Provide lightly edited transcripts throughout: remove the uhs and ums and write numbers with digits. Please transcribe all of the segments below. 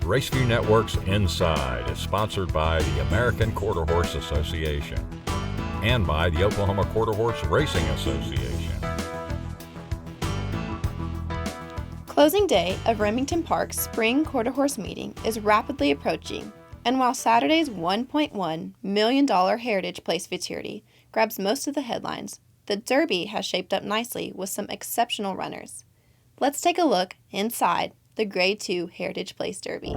Raceview Network's Inside is sponsored by the American Quarter Horse Association and by the Oklahoma Quarter Horse Racing Association. Closing day of Remington Park's Spring Quarter Horse Meeting is rapidly approaching, and while Saturday's $1.1 million Heritage Place Futurity grabs most of the headlines, the Derby has shaped up nicely with some exceptional runners. Let's take a look inside the Grade 2 Heritage Place Derby.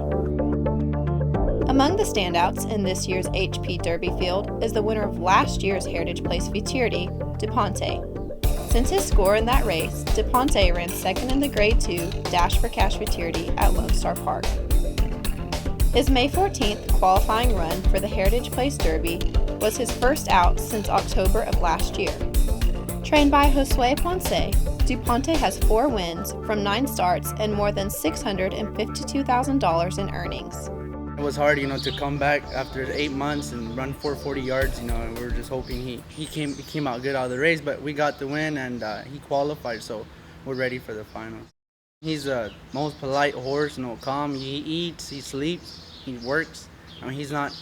Among the standouts in this year's HP Derby field is the winner of last year's Heritage Place Futurity, Duponte. Since his score in that race, Duponte ran second in the Grade 2 Dash for Cash Futurity at Lone Star Park. His May 14th qualifying run for the Heritage Place Derby was his first out since October of last year. Trained by Josue Ponce, Duponte has 4 wins from 9 starts and more than $652,000 in earnings. It was hard, to come back after 8 months and run 440 yards, and we were just hoping he came out good out of the race, but we got the win and he qualified, so we're ready for the finals. He's the most polite horse, calm. He eats, he sleeps, he works. He's not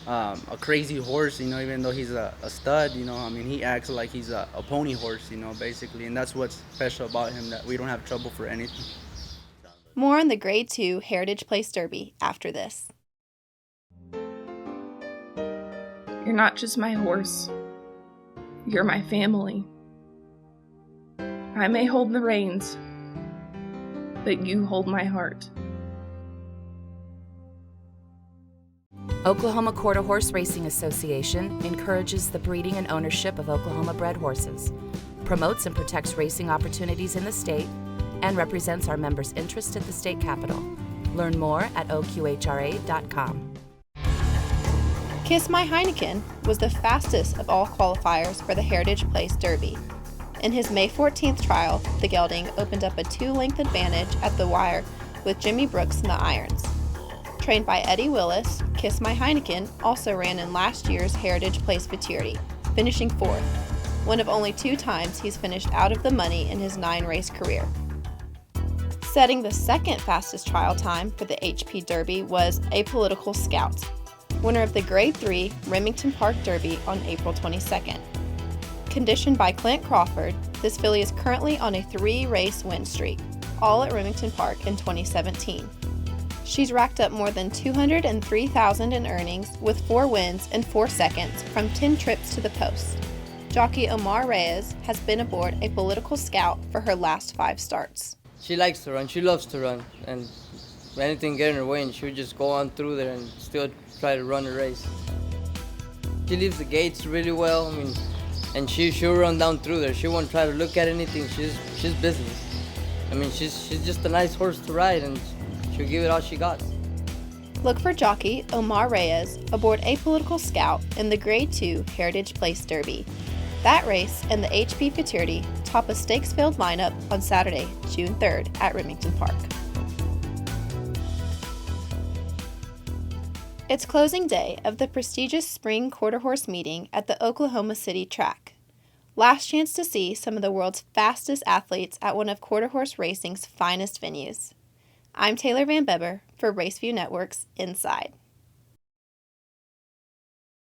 a crazy horse, even though he's a stud, he acts like he's a pony horse, basically, and that's what's special about him, that we don't have trouble for anything. More on the Grade 2 Heritage Place Derby after this. You're not just my horse. You're my family. I may hold the reins, but you hold my heart. Oklahoma Quarter Horse Racing Association encourages the breeding and ownership of Oklahoma-bred horses, promotes and protects racing opportunities in the state, and represents our members' interest at the state capitol. Learn more at oqhra.com. Kiss My Heineken was the fastest of all qualifiers for the Heritage Place Derby. In his May 14th trial, the gelding opened up a 2-length advantage at the wire with Jimmy Brooks in the irons. Trained by Eddie Willis, Kiss My Heineken also ran in last year's Heritage Place Futurity, finishing 4th, one of only 2 times he's finished out of the money in his 9-race career. Setting the second fastest trial time for the HP Derby was Apollitical Scout, winner of the Grade 3 Remington Park Derby on April 22nd. Conditioned by Clint Crawford, this filly is currently on a 3-race win streak, all at Remington Park in 2017. She's racked up more than $203,000 in earnings with 4 wins and 4 seconds from 10 trips to the post. Jockey Omar Reyes has been aboard Apollitical Scout for her last 5 starts. She likes to run. She loves to run, and anything get in her way, and she would just go on through there and still try to run a race. She leaves the gates really well. And she'll run down through there. She won't try to look at anything. She's business. She's just a nice horse to ride, and she'll give it all she got. Look for jockey Omar Reyes aboard Apollitical Scout in the Grade 2 Heritage Place Derby. That race and the HP Futurity top a stakes-filled lineup on Saturday, June 3rd at Remington Park. It's closing day of the prestigious Spring Quarter Horse Meeting at the Oklahoma City track. Last chance to see some of the world's fastest athletes at one of quarter horse racing's finest venues. I'm Taylor Van Beber for Raceview Network's Inside.